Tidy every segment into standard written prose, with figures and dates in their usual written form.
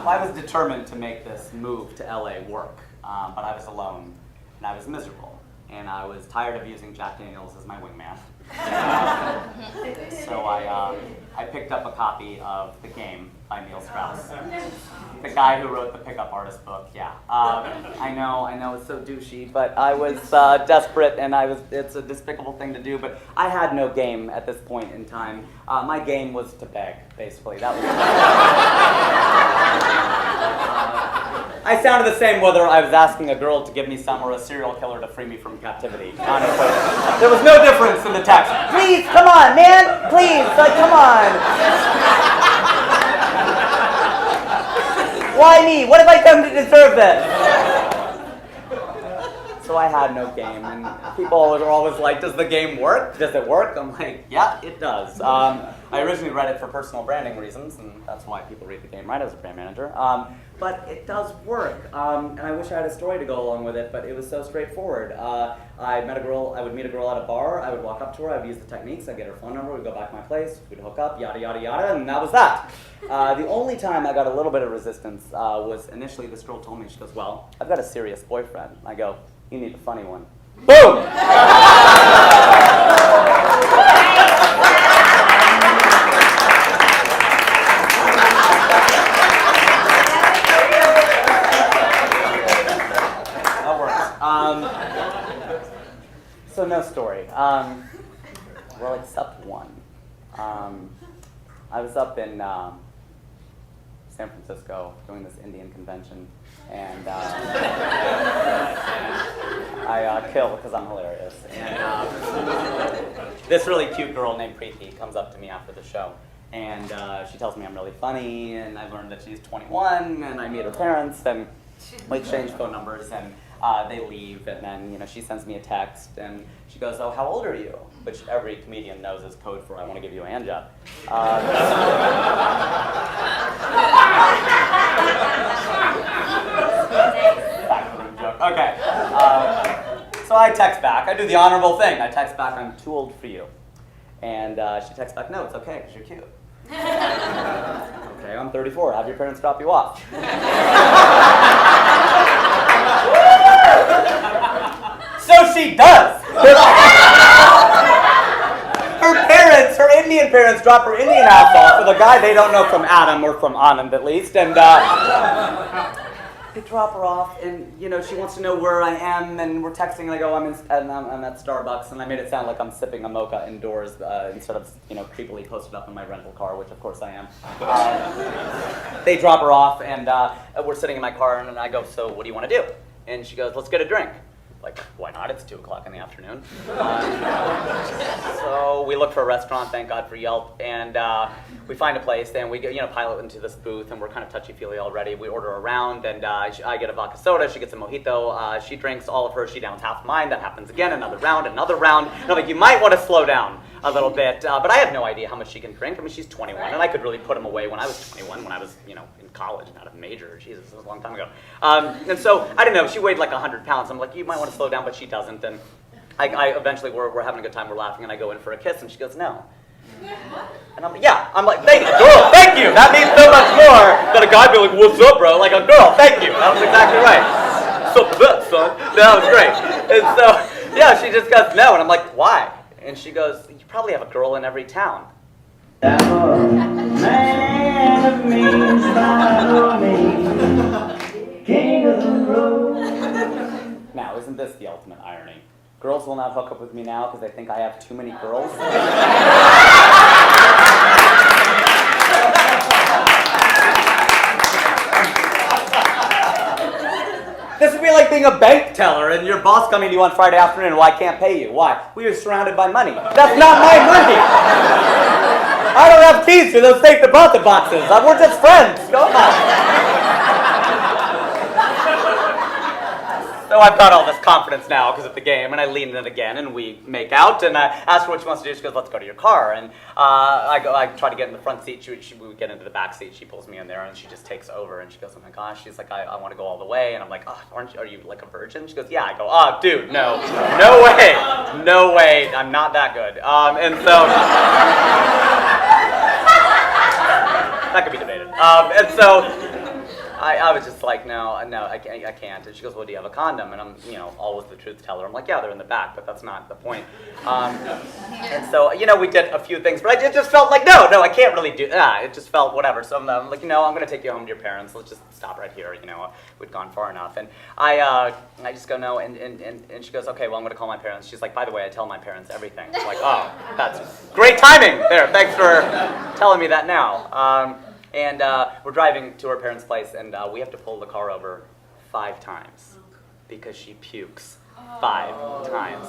I was determined to make this move to LA work, but I was alone, and I was miserable, and I was tired of using Jack Daniels as my wingman. So I picked up a copy of The Game by Neil Strauss, the guy who wrote the Pickup Artist book. Yeah, I know, it's so douchey, but I was desperate, and it's a despicable thing to do, but I had no game at this point in time. My game was to beg, basically. That was. I sounded the same whether I was asking a girl to give me some or a serial killer to free me from captivity, honestly. There was no difference in the text. Please, come on, man! Please, come on! Why me? What have I done to deserve this? So I had no game, and people are always like, does the game work? Does it work? I'm like, yeah, it does. I originally read it for personal branding reasons, and that's why people read The Game, right, as a brand manager. But it does work, and I wish I had a story to go along with it, but it was so straightforward. I would meet a girl at a bar, I would walk up to her, I would use the techniques, I'd get her phone number, we'd go back to my place, we'd hook up, yada, yada, yada, and that was that. The only time I got a little bit of resistance was initially this girl told me, she goes, well, I've got a serious boyfriend. I go, you need a funny one. Boom! So no story. Well, except one. I was up in San Francisco doing this Indian convention, and I kill because I'm hilarious. And this really cute girl named Preeti comes up to me after the show, and she tells me I'm really funny, and I learned that she's 21, and I meet her parents, and we exchange phone numbers, and they leave, and then she sends me a text, and she goes, oh, how old are you? Which every comedian knows is code for I want to give you a hand job. Okay. So I text back. I do the honorable thing. I text back, I'm too old for you. And she texts back, no, it's okay, because you're cute. Okay, I'm 34. Have your parents drop you off. So she does. Her Indian parents drop her Indian ass off with a guy they don't know from Adam, or from Anand at least, and they drop her off, and she wants to know where I am, and we're texting, and I go, I'm at Starbucks, and I made it sound like I'm sipping a mocha indoors instead of creepily posted up in my rental car, which of course I am. They drop her off, and we're sitting in my car, and I go, so what do you want to do? And she goes, let's get a drink. Like, why not? It's 2 o'clock in the afternoon. So we look for a restaurant, thank God for Yelp, and we find a place, and we get, pilot into this booth, and we're kind of touchy-feely already. We order a round, and I get a vodka soda, she gets a mojito, she drinks all of hers, she downs half mine, that happens again, another round, and I'm like, you might want to slow down a little bit, but I have no idea how much she can drink. I mean, she's 21, and I could really put them away when I was 21, when I was, in college, not a major. Jesus, that was a long time ago. And so, I don't know, she weighed like 100 pounds. I'm like, you might want to slow down, but she doesn't. And I eventually, we're having a good time, we're laughing, and I go in for a kiss, and she goes, no. And I'm like, yeah. I'm like, thank you, girl, thank you. That means so much more than a guy be like, what's up, bro? Like, a girl, thank you. That was exactly right. What's up with that, son? That was great. And so, yeah, she just goes, no. And I'm like, why? And she goes, you probably have a girl in every town. I'm a man of means, follow me, king of the road. Now, isn't this the ultimate irony? Girls will not hook up with me now because they think I have too many girls. This would be like being a bank teller and your boss coming to you on Friday afternoon, well, I can't pay you. Why? We are surrounded by money. That's not my money. I don't have keys to those safe deposit boxes. We're just friends. Go on. So I've got all this confidence now because of the game, and I lean in again, and we make out, and I ask her what she wants to do. She goes, let's go to your car. And I try to get in the front seat. We get into the back seat. She pulls me in there, and she just takes over, and she goes, oh my gosh. She's like, I want to go all the way. And I'm like, oh, are you like a virgin? She goes, yeah. I go, oh, dude, no way. I'm not that good. And so that could be debated. And so I was just like, no, I can't. And she goes, well, do you have a condom? And I'm, always the truth teller. I'm like, yeah, they're in the back, but that's not the point. And so, we did a few things, but it just felt like, no, I can't really do that. It just felt whatever. So I'm like, I'm going to take you home to your parents. Let's just stop right here. We'd gone far enough. And I just go, no. And she goes, okay, well, I'm going to call my parents. She's like, by the way, I tell my parents everything. I'm like, oh, that's great timing there. Thanks for telling me that now. And we're driving to her parents' place, and we have to pull the car over 5 times because she pukes 5 times.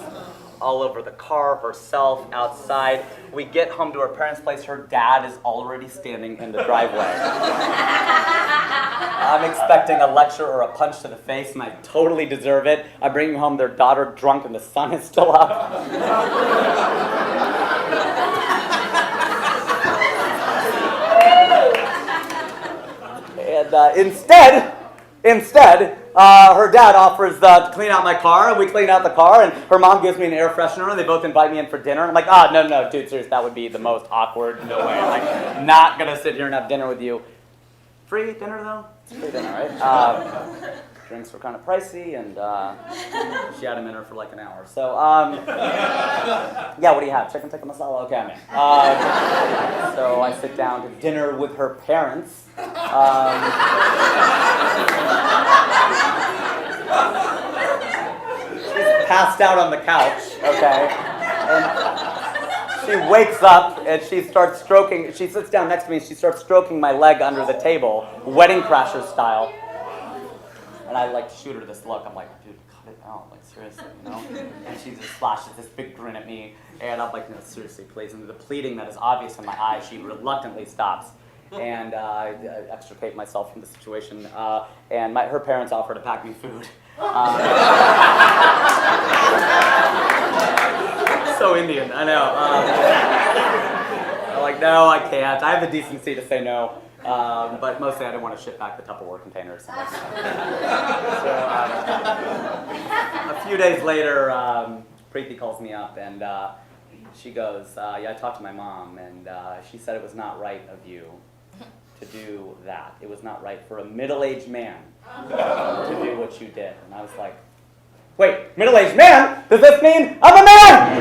All over the car, herself, outside. We get home to her parents' place. Her dad is already standing in the driveway. I'm expecting a lecture or a punch to the face, and I totally deserve it. I bring home their daughter drunk, and the sun is still up. And instead, her dad offers to clean out my car, and we clean out the car, and her mom gives me an air freshener, and they both invite me in for dinner. I'm like, no, dude, seriously, that would be the most awkward. No way. I'm like, not gonna sit here and have dinner with you. Free dinner, though? It's free dinner, right? Drinks were kind of pricey, and she had him in her for like an hour. So, yeah, what do you have? Chicken tikka masala? Okay, I'm in. So I sit down to dinner with her parents. She's passed out on the couch, okay? And she wakes up and she starts stroking, she sits down next to me and she starts stroking my leg under the table, Wedding Crashers style. And I shoot her this look. I'm like, dude, cut it out, seriously, And she just flashes this big grin at me, and I'm like, no, seriously, please. And the pleading that is obvious in my eyes, she reluctantly stops. And I extricate myself from the situation. And her parents offer to pack me food. So Indian, I know. I'm like, no, I can't. I have the decency to say no. But mostly I didn't want to ship back the Tupperware containers. So, a few days later, Preeti calls me up, and she goes, yeah, I talked to my mom, and she said it was not right of you to do that. It was not right for a middle-aged man to do what you did. And I was like, wait, middle-aged man? Does this mean I'm a man?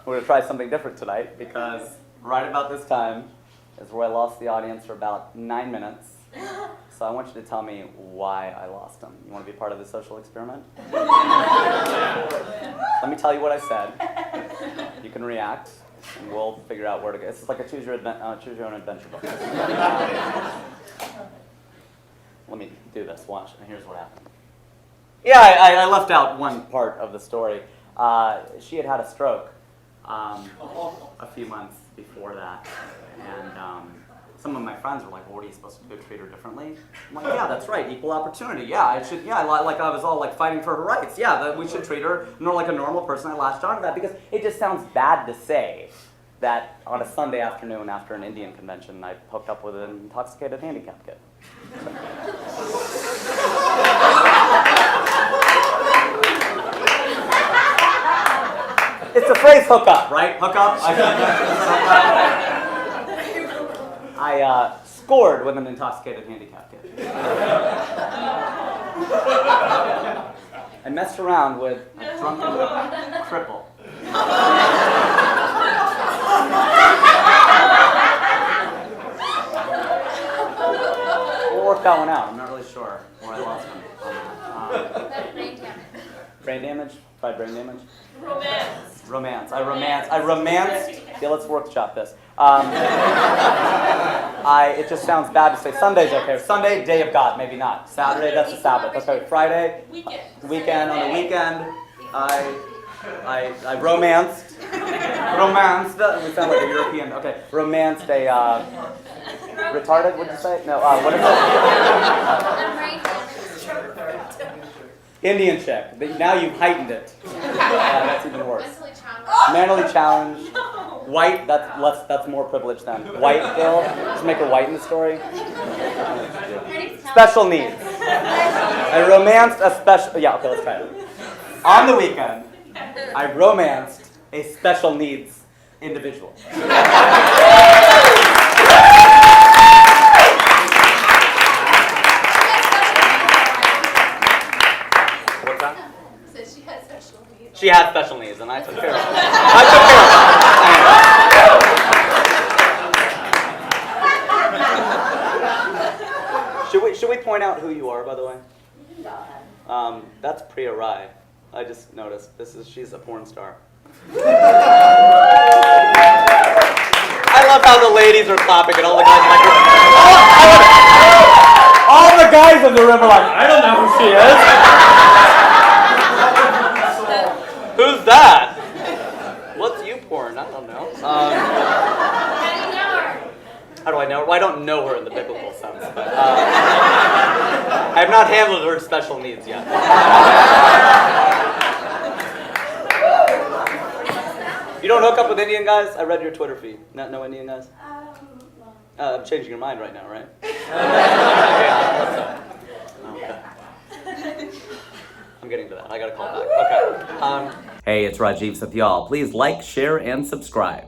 We're going to try something different tonight, because right about this time is where I lost the audience for about 9 minutes. So I want you to tell me why I lost them. You want to be part of the social experiment? Let me tell you what I said. You can react, and we'll figure out where to go. This is like a choose your own adventure book. Let me do this. Watch, and here's what happened. Yeah, I left out one part of the story. She had had a stroke a few months before that, and some of my friends were like, well, what are you supposed to do, treat her differently? I'm like, yeah, that's right, equal opportunity. Yeah, I should, I was all fighting for her rights. Yeah, that we should treat her like a normal person. I latched on to that because it just sounds bad to say that on a Sunday afternoon after an Indian convention, I hooked up with an intoxicated handicapped kid. It's a phrase, hook up, right? Hook up. I scored with an intoxicated handicapped kid. I messed around with a drunken cripple. We'll work that one out. I'm not really sure where I lost him. Brain damage. Brain damage? Tried brain damage? Romance. I romanced. Yeah, let's workshop this. It just sounds bad to say Sunday's okay. Sunday, day of God, maybe not. Saturday, that's the Sabbath. Okay, Friday, weekend. On the weekend, I romanced. We sound like a European. Okay, romanced a retarded. What'd you say? No. What is it? Indian chick. Now you've heightened it. That's even worse. Mentally challenged. White. That's more privileged than white. Still, just make her white in the story. Special needs. I romanced a special. Yeah. Okay. Let's try it. On the weekend, I romanced a special needs individual. What's that? So she has special needs. She had special needs, and I took care of her. Should we point out who you are, by the way? That's Priya Rai. I just noticed. She's a porn star. I love how the ladies are clapping and all the guys are like, all the guys in the room are like, I don't know who she is. Who's that? What's you porn? I don't know. How do you know her? How do I know her? Well, I don't know her in the biblical sense, but I have not handled her special needs yet. You don't hook up with Indian guys? I read your Twitter feed. No Indian guys? I'm changing your mind right now, right? Yeah, okay. I'm getting to that. I gotta call back. Okay. Hey, it's Rajiv Satyal. Please like, share, and subscribe.